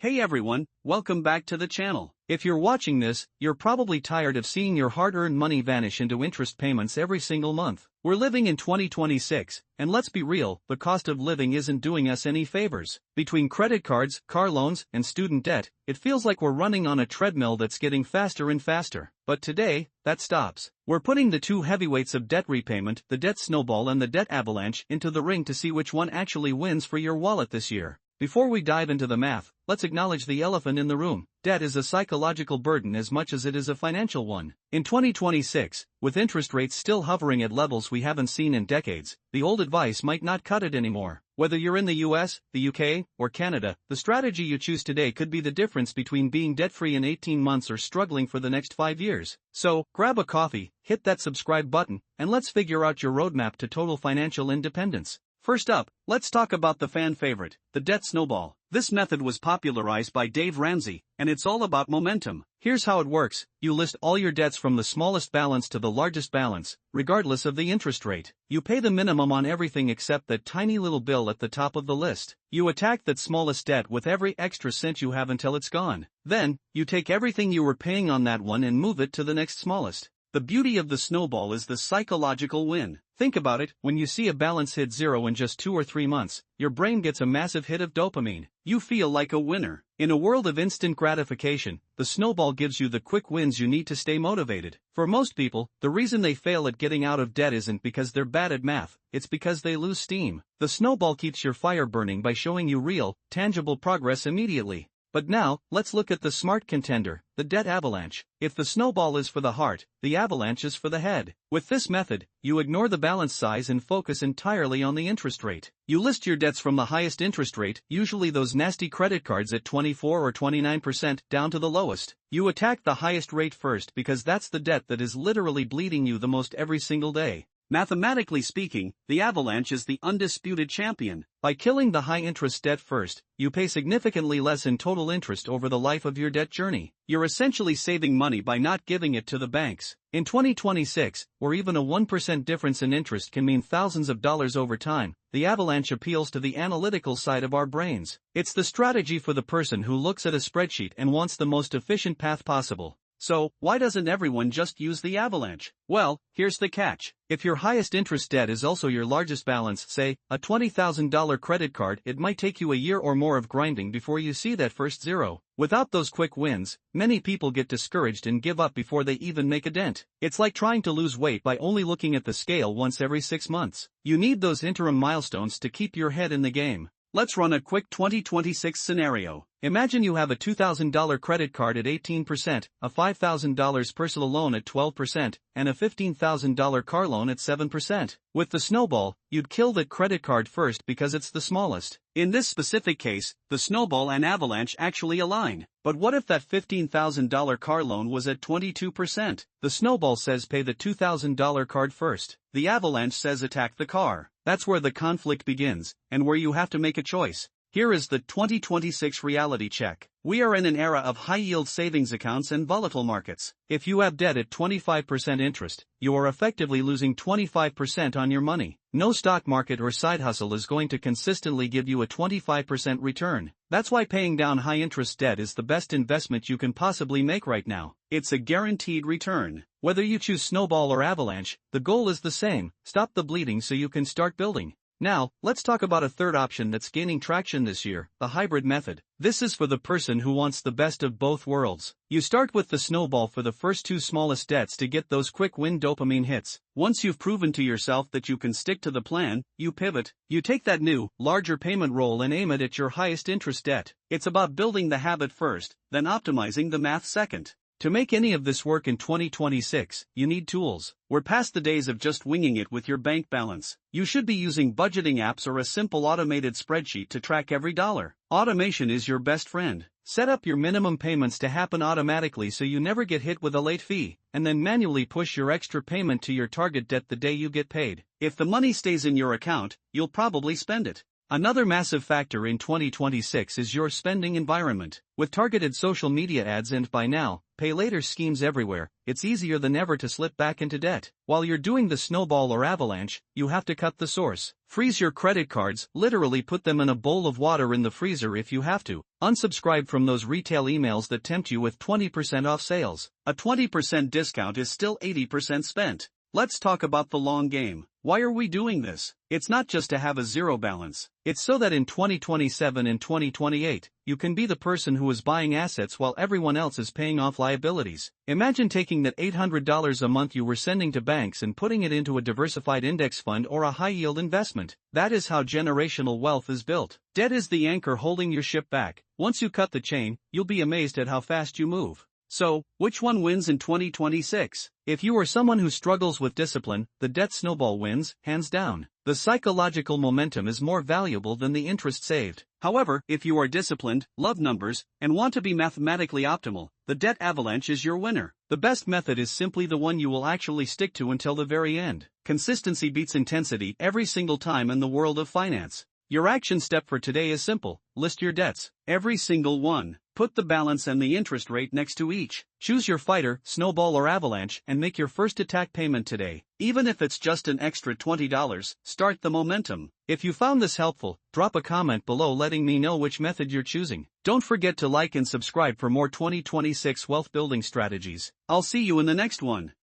Hey everyone, welcome back to the channel. If you're watching this, you're probably tired of seeing your hard-earned money vanish into interest payments every single month. We're living in 2026, and let's be real, the cost of living isn't doing us any favors. Between credit cards, car loans, and student debt, it feels like we're running on a treadmill that's getting faster and faster. But today, that stops. We're putting the two heavyweights of debt repayment, the Debt Snowball and the Debt Avalanche, into the ring to see which one actually wins for your wallet this year. Before we dive into the math, let's acknowledge the elephant in the room. Debt is a psychological burden as much as it is a financial one. In 2026, with interest rates still hovering at levels we haven't seen in decades, the old advice might not cut it anymore. Whether you're in the US, the UK, or Canada, the strategy you choose today could be the difference between being debt-free in 18 months or struggling for the next 5 years. So, grab a coffee, hit that subscribe button, and let's figure out your roadmap to total financial independence. First up, let's talk about the fan favorite, the Debt Snowball. This method was popularized by Dave Ramsey, and it's all about momentum. Here's how it works. You list all your debts from the smallest balance to the largest balance, regardless of the interest rate. You pay the minimum on everything except that tiny little bill at the top of the list. You attack that smallest debt with every extra cent you have until it's gone. Then, you take everything you were paying on that one and move it to the next smallest. The beauty of the snowball is the psychological win. Think about it, when you see a balance hit zero in just 2 or 3 months, your brain gets a massive hit of dopamine. You feel like a winner. In a world of instant gratification, the snowball gives you the quick wins you need to stay motivated. For most people, the reason they fail at getting out of debt isn't because they're bad at math, it's because they lose steam. The snowball keeps your fire burning by showing you real, tangible progress immediately. But now, let's look at the smart contender, the Debt Avalanche. If the snowball is for the heart, the avalanche is for the head. With this method, you ignore the balance size and focus entirely on the interest rate. You list your debts from the highest interest rate, usually those nasty credit cards at 24 or 29%, down to the lowest. You attack the highest rate first because that's the debt that is literally bleeding you the most every single day. Mathematically speaking, the avalanche is the undisputed champion. By killing the high-interest debt first, you pay significantly less in total interest over the life of your debt journey. You're essentially saving money by not giving it to the banks. In 2026, where even a 1% difference in interest can mean thousands of dollars over time, the avalanche appeals to the analytical side of our brains. It's the strategy for the person who looks at a spreadsheet and wants the most efficient path possible. So, why doesn't everyone just use the avalanche? Well, here's the catch. If your highest interest debt is also your largest balance, say, a $20,000 credit card, it might take you a year or more of grinding before you see that first zero. Without those quick wins, many people get discouraged and give up before they even make a dent. It's like trying to lose weight by only looking at the scale once every 6 months. You need those interim milestones to keep your head in the game. Let's run a quick 2026 scenario. Imagine you have a $2,000 credit card at 18%, a $5,000 personal loan at 12%, and a $15,000 car loan at 7%. With the snowball, you'd kill that credit card first because it's the smallest. In this specific case, the snowball and avalanche actually align. But what if that $15,000 car loan was at 22%? The snowball says pay the $2,000 card first. The avalanche says attack the car. That's where the conflict begins, and where you have to make a choice. Here is the 2026 reality check. We are in an era of high-yield savings accounts and volatile markets. If you have debt at 25% interest, you are effectively losing 25% on your money. No stock market or side hustle is going to consistently give you a 25% return. That's why paying down high-interest debt is the best investment you can possibly make right now. It's a guaranteed return. Whether you choose snowball or avalanche, the goal is the same: stop the bleeding so you can start building. Now, let's talk about a third option that's gaining traction this year, the hybrid method. This is for the person who wants the best of both worlds. You start with the snowball for the first 2 smallest debts to get those quick win dopamine hits. Once you've proven to yourself that you can stick to the plan, you pivot. You take that new, larger payment roll and aim it at your highest interest debt. It's about building the habit first, then optimizing the math second. To make any of this work in 2026, you need tools. We're past the days of just winging it with your bank balance. You should be using budgeting apps or a simple automated spreadsheet to track every dollar. Automation is your best friend. Set up your minimum payments to happen automatically so you never get hit with a late fee, and then manually push your extra payment to your target debt the day you get paid. If the money stays in your account, you'll probably spend it. Another massive factor in 2026 is your spending environment. With targeted social media ads and by now, pay later schemes everywhere, it's easier than ever to slip back into debt. While you're doing the snowball or avalanche, you have to cut the source. Freeze your credit cards, literally put them in a bowl of water in the freezer if you have to. Unsubscribe from those retail emails that tempt you with 20% off sales. A 20% discount is still 80% spent. Let's talk about the long game. Why are we doing this? It's not just to have a zero balance. It's so that in 2027 and 2028, you can be the person who is buying assets while everyone else is paying off liabilities. Imagine taking that $800 a month you were sending to banks and putting it into a diversified index fund or a high-yield investment. That is how generational wealth is built. Debt is the anchor holding your ship back. Once you cut the chain, you'll be amazed at how fast you move. So, which one wins in 2026? If you are someone who struggles with discipline, the debt snowball wins, hands down. The psychological momentum is more valuable than the interest saved. However, if you are disciplined, love numbers, and want to be mathematically optimal, the debt avalanche is your winner. The best method is simply the one you will actually stick to until the very end. Consistency beats intensity every single time in the world of finance. Your action step for today is simple: list your debts, every single one. Put the balance and the interest rate next to each. Choose your fighter, snowball or avalanche, and make your first attack payment today. Even if it's just an extra $20, start the momentum. If you found this helpful, drop a comment below letting me know which method you're choosing. Don't forget to like and subscribe for more 2026 wealth building strategies. I'll see you in the next one.